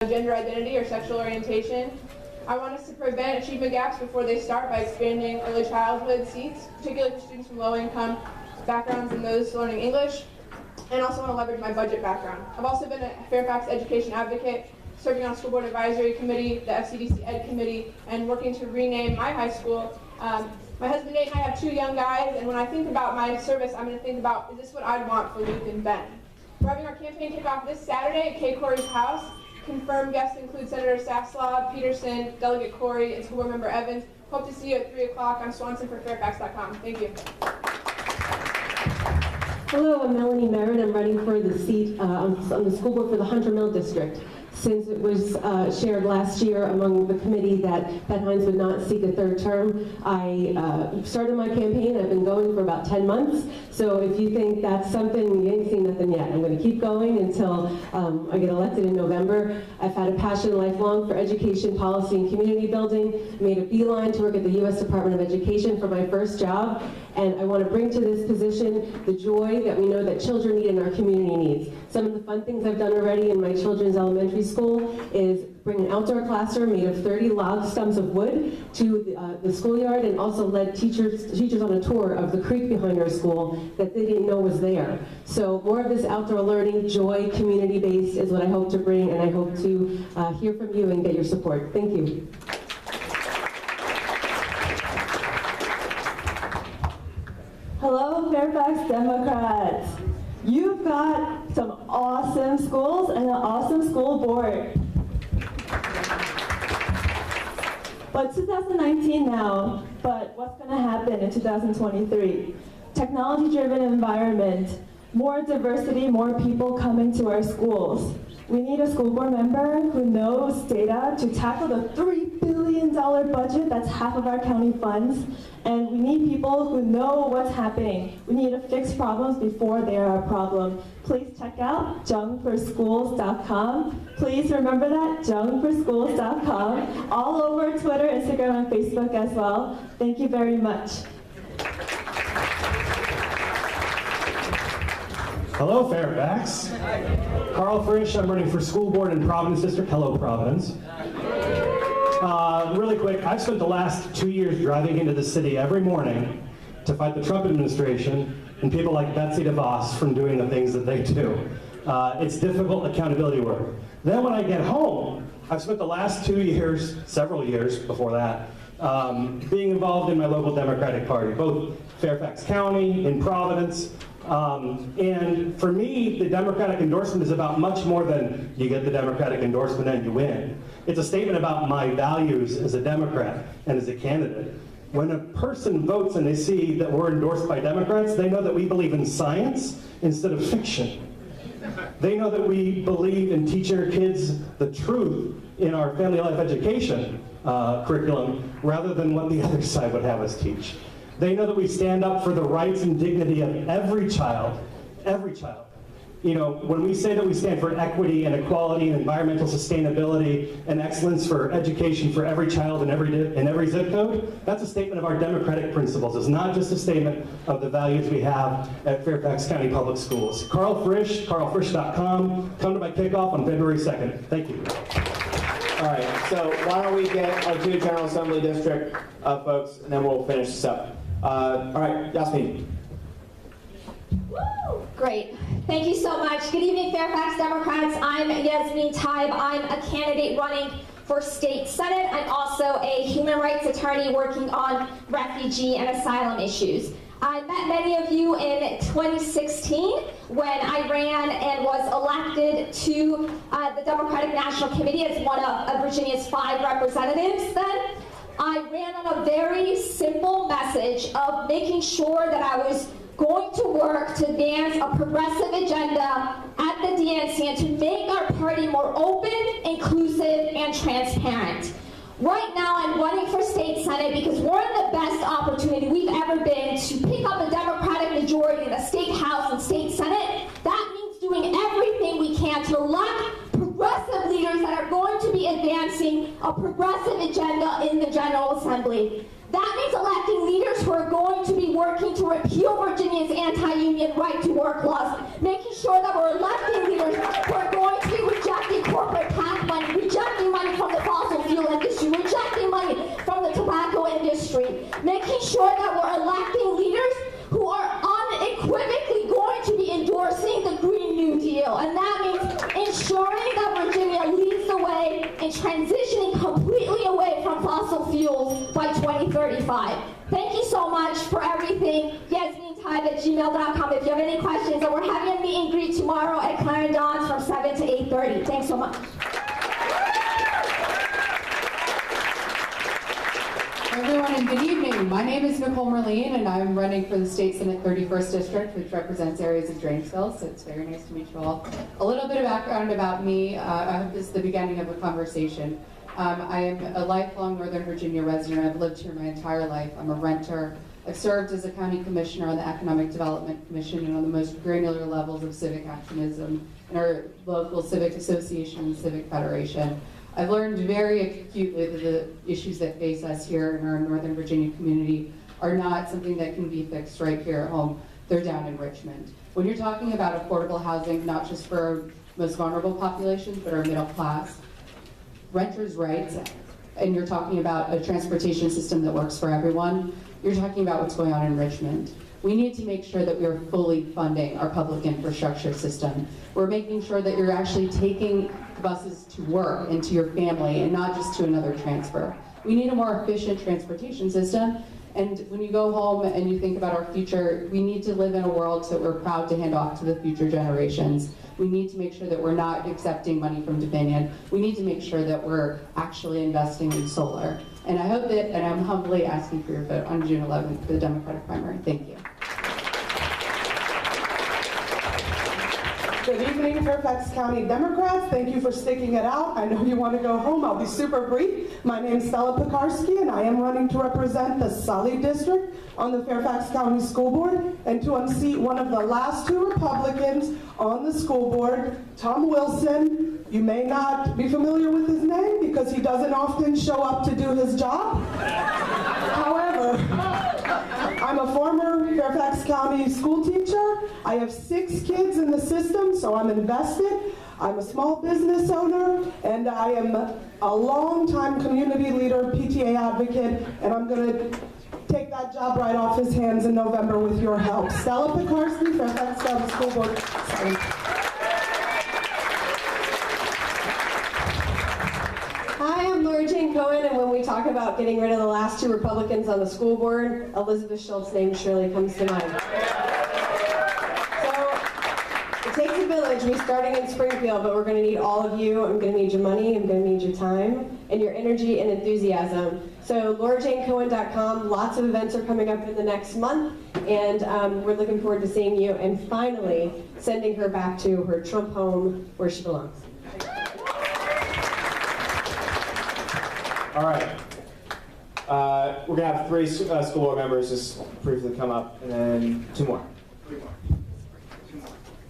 gender identity or sexual orientation. I want us to prevent achievement gaps before they start by expanding early childhood seats, particularly for students from low-income backgrounds and those learning English, and also want to leverage my budget background. I've also been a Fairfax education advocate, serving on a school board advisory committee, the FCDC Ed committee, and working to rename my high school. My husband Nate and I have 2 young guys, and when I think about my service, I'm going to think about, is this what I'd want for Luke and Ben? We're having our campaign kickoff this Saturday at Kay Corey's house. Confirmed guests include Senator Safslaw, Peterson, Delegate Corey, and School Board Member Evans. Hope to see you at 3 o'clock on Swanson for Fairfax.com. Thank you. Hello, I'm Melanie Meren. I'm running for the seat on the school board for the Hunter Mill District. Since it was shared last year among the committee that Ben Hines would not seek a 3rd term, I started my campaign. I've been going for about 10 months. So if you think that's something, you ain't seen nothing yet. I'm going to keep going until I get elected in November. I've had a passion lifelong for education, policy, and community building. I made a beeline to work at the U.S. Department of Education for my first job. And I want to bring to this position the joy that we know that children need and our community needs. Some of the fun things I've done already in my children's elementary school is bring an outdoor classroom made of 30 log stumps of wood to the schoolyard, and also led teachers on a tour of the creek behind our school that they didn't know was there. So more of this outdoor learning, joy, community-based is what I hope to bring, and I hope to hear from you and get your support. Thank you. Hello, Fairfax Democrats. You've got some awesome schools and an awesome school board. But 2019 now, but what's going to happen in 2023? Technology-driven environment, more diversity, more people coming to our schools. We need a school board member who knows data to tackle the $3 billion budget that's half of our county funds. And we need people who know what's happening. We need to fix problems before they are a problem. Please check out jungforschools.com. Please remember that, jungforschools.com. All over Twitter, Instagram, and Facebook as well. Thank you very much. Hello, Fairfax. Karl Frisch, I'm running for school board in Providence District. Hello, Providence. Really quick, I've spent the last 2 years driving into the city every morning to fight the Trump administration and people like Betsy DeVos from doing the things that they do. It's difficult accountability work. Then when I get home, I've spent the last 2 years, several years before that, being involved in my local Democratic Party, both Fairfax County, in Providence. And for me, the Democratic endorsement is about much more than you get the Democratic endorsement and you win. It's a statement about my values as a Democrat and as a candidate. When a person votes and they see that we're endorsed by Democrats, they know that we believe in science instead of fiction. They know that we believe in teaching our kids the truth in our family life education curriculum rather than what the other side would have us teach. They know that we stand up for the rights and dignity of every child, every child. You know, when we say that we stand for equity and equality and environmental sustainability and excellence for education for every child in every zip code, that's a statement of our democratic principles. It's not just a statement of the values we have at Fairfax County Public Schools. Karl Frisch, karlfrisch.com. Come to my kickoff on February 2nd. Thank you. All right, so why don't we get our 2 General Assembly District folks, and then we'll finish this up. All right, Yasmine. Woo! Great. Thank you so much. Good evening, Fairfax Democrats. I'm Yasmine Taeb. I'm a candidate running for State Senate. I'm also a human rights attorney working on refugee and asylum issues. I met many of you in 2016 when I ran and was elected to the Democratic National Committee as one of Virginia's 5 representatives then. I ran on a very simple message of making sure that I was going to work to advance a progressive agenda at the DNC and to make our party more open, inclusive, and transparent. Right now, I'm running for State Senate because we're in the best opportunity we've ever been to pick up a Democratic majority in the State House and State Senate. That means doing everything we can to elect progressive leaders that are going to be advancing a progressive agenda in the General Assembly. That means electing leaders who are going to be working to repeal Virginia's anti-union right-to-work laws, making sure that we're electing leaders who are going to be rejecting corporate PAC money. and transitioning completely away from fossil fuels by 2035. Thank you so much for everything. YasmineTaeb@gmail.com if you have any questions. And we're having a meet and greet tomorrow at Clarendon's from 7 to 8:30. Thanks so much. Hi everyone, and good evening. My name is Nicole Merlene, and I'm running for the State Senate 31st District, which represents areas of Dranesville, so it's very nice to meet you all. A little bit of background about me. I hope this is the beginning of a conversation. I am a lifelong Northern Virginia resident. I've lived here my entire life. I'm a renter. I've served as a county commissioner on the Economic Development Commission and on the most granular levels of civic activism in our local civic association and civic federation. I've learned very acutely that the issues that face us here in our Northern Virginia community are not something that can be fixed right here at home. They're down in Richmond. When you're talking about affordable housing, not just for our most vulnerable populations, but our middle class, renters' rights, and you're talking about a transportation system that works for everyone, you're talking about what's going on in Richmond. We need to make sure that we are fully funding our public infrastructure system. We're making sure that you're actually taking buses to work and to your family and not just to another transfer. We need a more efficient transportation system, and when you go home and you think about our future, we need to live in a world that we're proud to hand off to the future generations. We need to make sure that we're not accepting money from Dominion. We need to make sure that we're actually investing in solar. And I hope that, and I'm humbly asking for your vote on June 11th for the Democratic primary. Thank you. Good evening, Fairfax County Democrats. Thank you for sticking it out. I know you want to go home. I'll be super brief. My name is Stella Pekarsky, and I am running to represent the Sully district on the Fairfax County School Board and to unseat one of the last two Republicans on the school board, Tom Wilson. You may not be familiar with his name because he doesn't often show up to do his job. However, I'm a former Fairfax County school teacher. I have 6 kids in the system, so I'm invested. I'm a small business owner, and I am a long-time community leader, PTA advocate, and I'm going to take that job right off his hands in November with your help. Stella Pekarsky, Fairfax County School Board. Sorry. Hi, I'm Cohen, and when we talk about getting rid of the last two Republicans on the school board, Elizabeth Schultz's name surely comes to mind. So, it takes a village. We're starting in Springfield, but we're going to need all of you. I'm going to need your money, I'm going to need your time, and your energy and enthusiasm. So, LauraJaneCohen.com, lots of events are coming up in the next month, and we're looking forward to seeing you, and finally, sending her back to her Trump home where she belongs. All right. We're going to have 3 school board members just briefly come up, and then 2 more.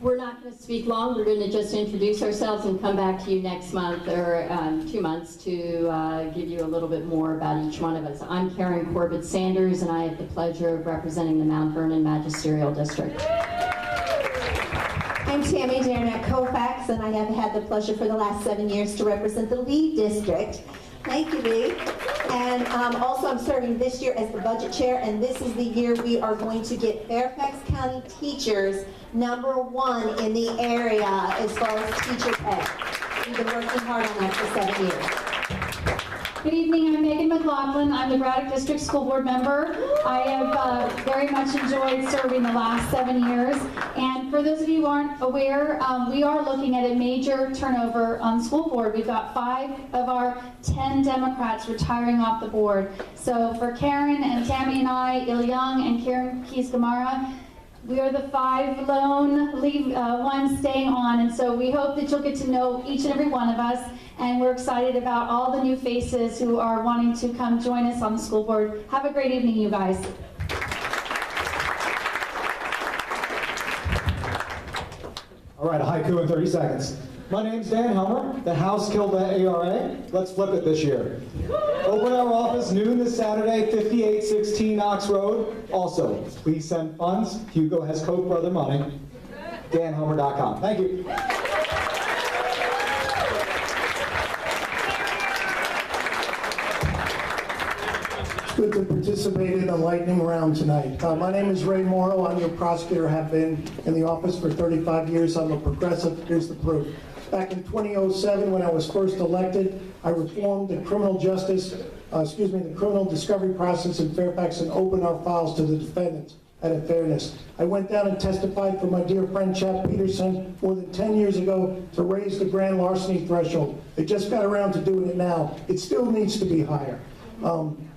We're not going to speak long. We're going to just introduce ourselves and come back to you next month or 2 months to give you a little bit more about each one of us. I'm Karen Corbett Sanders, and I have the pleasure of representing the Mount Vernon Magisterial District. I'm Tammy at Kaufax, and I have had the pleasure for the last 7 years to represent the Lee District. Thank you, Lee. And also I'm serving this year as the budget chair, and this is the year we are going to get Fairfax County teachers #1 in the area as far as teacher pay. We've been working hard on that for 7 years. Good evening, I'm McLaughlin. I'm the Braddock District School Board member. I have very much enjoyed serving the last 7 years. And for those of you who aren't aware, we are looking at a major turnover on the school board. We've got 5 of our 10 Democrats retiring off the board. So for Karen and Tammy and I, Young and Karen Keys-Gamara, we are the 5 lone ones staying on, and so we hope that you'll get to know each and every one of us, and we're excited about all the new faces who are wanting to come join us on the school board. Have a great evening, you guys. All right, a haiku in 30 seconds. My name's Dan Helmer. The House killed the ARA. Let's flip it this year. Open our office noon this Saturday, 5816 Knox Road. Also, please send funds. Hugo has Koch brother money. DanHelmer.com. Thank you. It's good to participate in a lightning round tonight. My name is Ray Morrogh. I'm your prosecutor, have been in the office for 35 years. I'm a progressive. Here's the proof. Back in 2007, when I was first elected, I reformed the criminal the criminal discovery process in Fairfax and opened our files to the defendants out of fairness. I went down and testified for my dear friend Chad Peterson more than 10 years ago to raise the grand larceny threshold. They just got around to doing it now. It still needs to be higher. I'm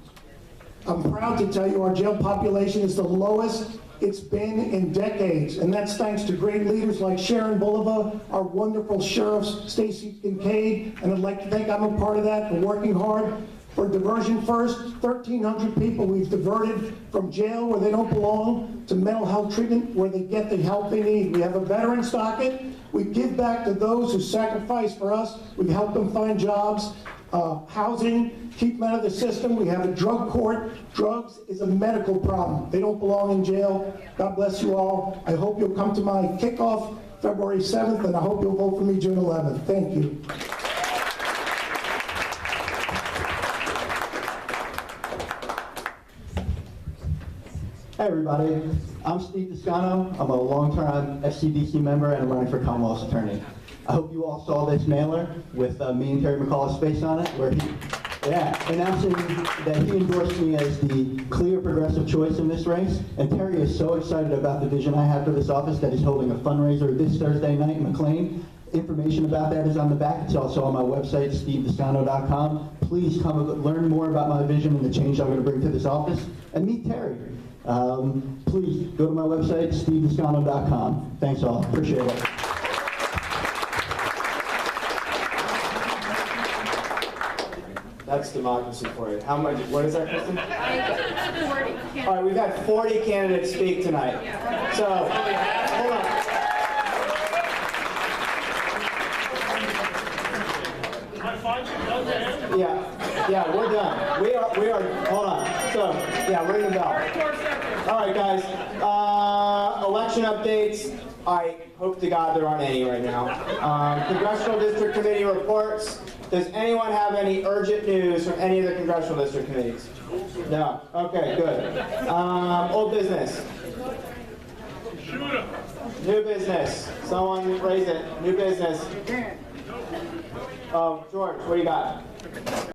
proud to tell you our jail population is the lowest it's been in decades, and that's thanks to great leaders like Sharon Bulova, our wonderful sheriffs, Stacy Kincaid, and I'd like to think I'm a part of that, for working hard. For Diversion First, 1,300 people we've diverted from jail where they don't belong to mental health treatment where they get the help they need. We have a veterans docket. We give back to those who sacrifice for us. We've helped them find jobs, housing, keep them out of the system. We have a drug court. Drugs is a medical problem. They don't belong in jail. God bless you all. I hope you'll come to my kickoff February 7th, and I hope you'll vote for me June 11th. Thank you. Hey everybody, I'm Steve Descano. I'm a long-term FCDC member and I'm running for Commonwealth's attorney. I hope you all saw this mailer with me and Terry McCullough's face on it, where he, announcing that he endorsed me as the clear progressive choice in this race. And Terry is so excited about the vision I have for this office that he's holding a fundraiser this Thursday night in McLean. Information about that is on the back. It's also on my website, stevedescano.com. Please come learn more about my vision and the change I'm going to bring to this office, and meet Terry. Please go to my website, stevedescano.com. Thanks all. Appreciate it. That's democracy for you. How much? What is that, Kristen? 40. All right, we've had 40 candidates speak tonight. So, hold on. Yeah, we're done. We are, hold on. So, yeah, ring the bell. All right, guys. Election updates. I hope to God there aren't any right now. Congressional District Committee reports. Does anyone have any urgent news from any of the Congressional District Committees? No? Okay, good. Old business. New business. Someone raise it. New business. Oh, George, what do you got?